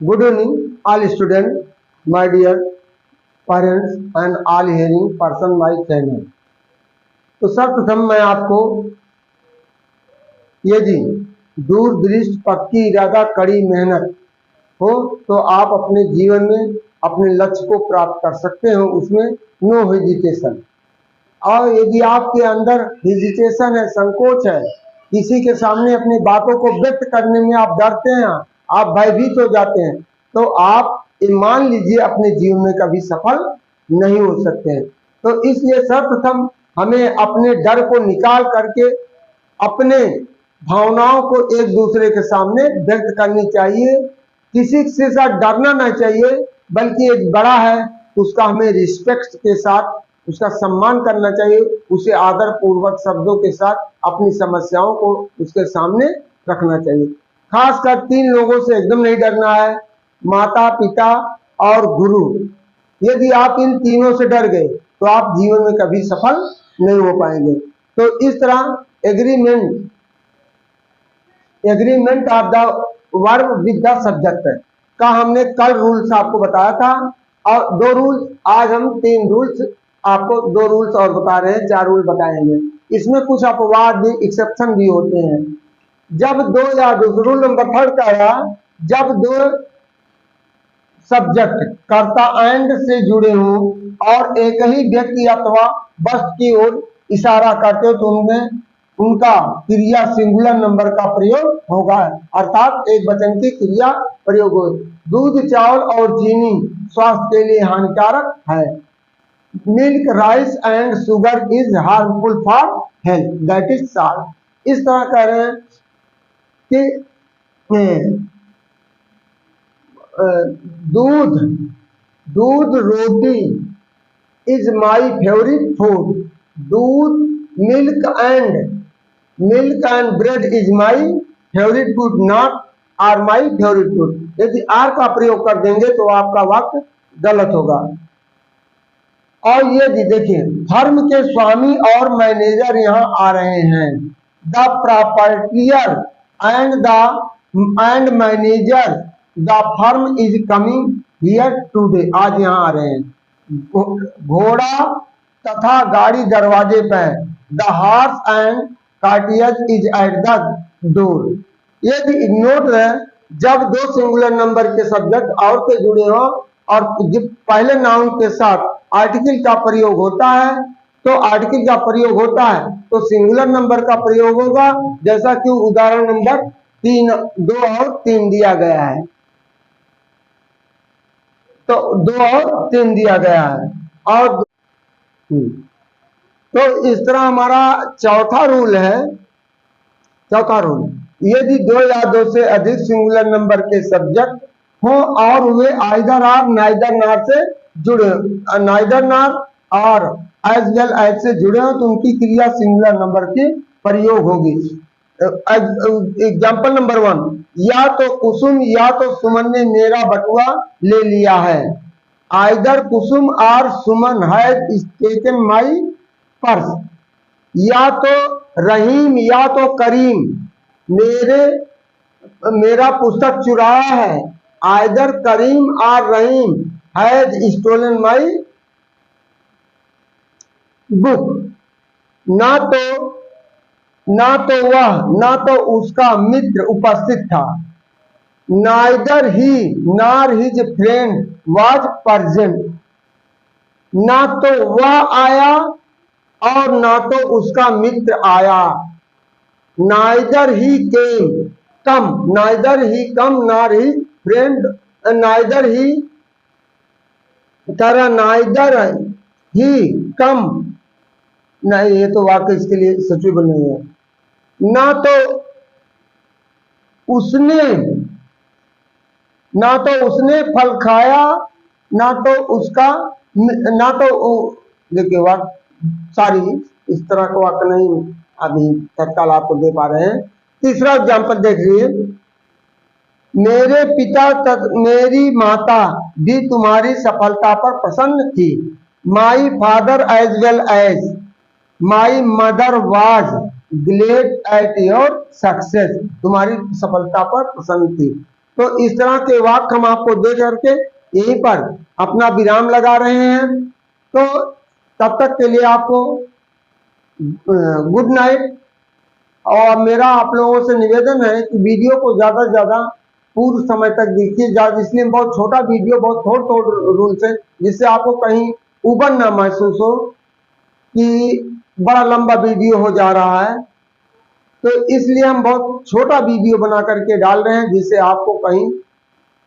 Good evening, all students, my dear parents and all hearing person my channel। तो सर्वप्रथम मैं आपको यदि दूरदृष्टि पक्की इरादा कड़ी मेहनत हो तो आप अपने जीवन में अपने लक्ष्य को प्राप्त कर सकते हो, उसमें नो हेजिटेशन। और यदि आपके अंदर हेजिटेशन है, संकोच है, किसी के सामने अपनी बातों को व्यक्त करने में आप डरते हैं, आप भयभीत हो जाते हैं, तो आप मान लीजिए अपने जीवन में कभी सफल नहीं हो सकते हैं। तो इसलिए सर्वप्रथम हमें अपने डर को निकाल करके अपने भावनाओं को एक दूसरे के सामने व्यक्त करनी चाहिए। किसी से साथ डरना नहीं चाहिए, बल्कि एक बड़ा है उसका हमें रिस्पेक्ट के साथ उसका सम्मान करना चाहिए, उसे आदर पूर्वक शब्दों के साथ अपनी समस्याओं को उसके सामने रखना चाहिए। खासकर 3 लोगों से एकदम नहीं डरना है, माता पिता और गुरु। यदि आप इन तीनों से डर गए तो आप जीवन में कभी सफल नहीं हो पाएंगे। तो इस तरह agreement of the verb with the subject का हमने कल रूल्स आपको बताया था, और 2 रूल्स, आज हम 3 रूल्स आपको 2 रूल्स और बता रहे हैं, 4 रूल बताएंगे। इसमें कुछ अपवाद भी, एक्सेप्शन भी होते हैं। जब 2 या रूल नंबर 3 का है, जब 2 सब्जेक्ट कर्ता एंड से जुड़े हों और एक ही व्यक्ति अथवा वस्तु की ओर इशारा करते हो तो उनमें उनका क्रिया सिंगुलर नंबर का प्रयोग होगा, अर्थात एक वचन की क्रिया प्रयोग हो। दूध, चावल और चीनी स्वास्थ्य के लिए हानिकारक है। Milk, rice and sugar is harmful for health, that is salt. इस तरह कह रहे हैं कि दूध रोटी इज माई फेवरेट फूड। दूध, milk and bread is my favourite food, not are my favourite food. यदि आर का प्रयोग कर देंगे तो आपका वाक्य गलत होगा। और ये देखिए, फर्म के स्वामी और मैनेजर यहाँ आ रहे हैं। The proprietor and manager the firm is coming here today, आज यहाँ आ रहे हैं। घोड़ा तथा गाड़ी दरवाजे पर, the horse and carriage is at the door. यदि नोट है, जब 2 सिंगुलर नंबर के सब्जेक्ट और से जुड़े हो और जब पहले नाउन के साथ आर्टिकल का प्रयोग होता है तो सिंगुलर नंबर का प्रयोग होगा, जैसा कि उदाहरण नंबर 2 और 3 दिया गया है। तो 2 और 3 दिया गया है। और तो इस तरह हमारा चौथा रूल है। चौथा रूल, यदि 2 या 2 से अधिक सिंगुलर नंबर के सब्जेक्ट हो और वे आइदर आर नाइदर नार से जुड़े, नाइदर नार और एज वेल एज से जुड़े हो तो उनकी क्रिया सिंगुलर नंबर की प्रयोग होगी। एग्जाम्पल नंबर 1, या तो कुसुम या तो सुमन ने मेरा बटुआ ले लिया है। आइदर कुसुम और सुमन हैज टेकन माई पर्स। या तो रहीम या तो करीम मेरा पुस्तक चुराया है। आइदर करीम और रहीम हैज स्टोलन माई बुक। ना तो उसका मित्र उपस्थित था। Neither he nor his friend was present. ना तो वह आया और ना तो उसका मित्र आया। नाइदर ही कम नॉर ही फ्रेंड, नाइदर ही कम नहीं, ये तो वाक्य इसके लिए सचुएबल नहीं है। ना तो उसने फल खाया, देखिए वाक्य सारी इस तरह का वाक्य नहीं अभी तत्काल आपको दे पा रहे हैं। तीसरा एग्जाम्पल देखिए, मेरी माता भी तुम्हारी सफलता पर प्रसन्न थी। My father as well as my mother was glad at your success, तुम्हारी सफलता पर प्रसन्न थी। तो इस तरह के वाक्य हम आपको दे करके यहीं पर अपना विराम लगा रहे हैं। तो तब तक के लिए आपको गुड नाइट। और मेरा आप लोगों से निवेदन है कि वीडियो को ज़्यादा से ज़्यादा पूर्ण समय तक देखिए, इसलिए बहुत छोटा वीडियो, बहुत थोड़ रूल्स है, जिससे आपको कहीं उबन ना महसूस हो कि बड़ा लंबा वीडियो हो जा रहा है। तो इसलिए हम बहुत छोटा वीडियो बना करके डाल रहे हैं, जिससे आपको कहीं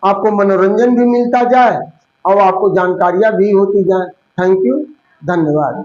आपको मनोरंजन भी मिलता जाए और आपको जानकारियां भी होती जाए। थैंक यू, धन्यवाद।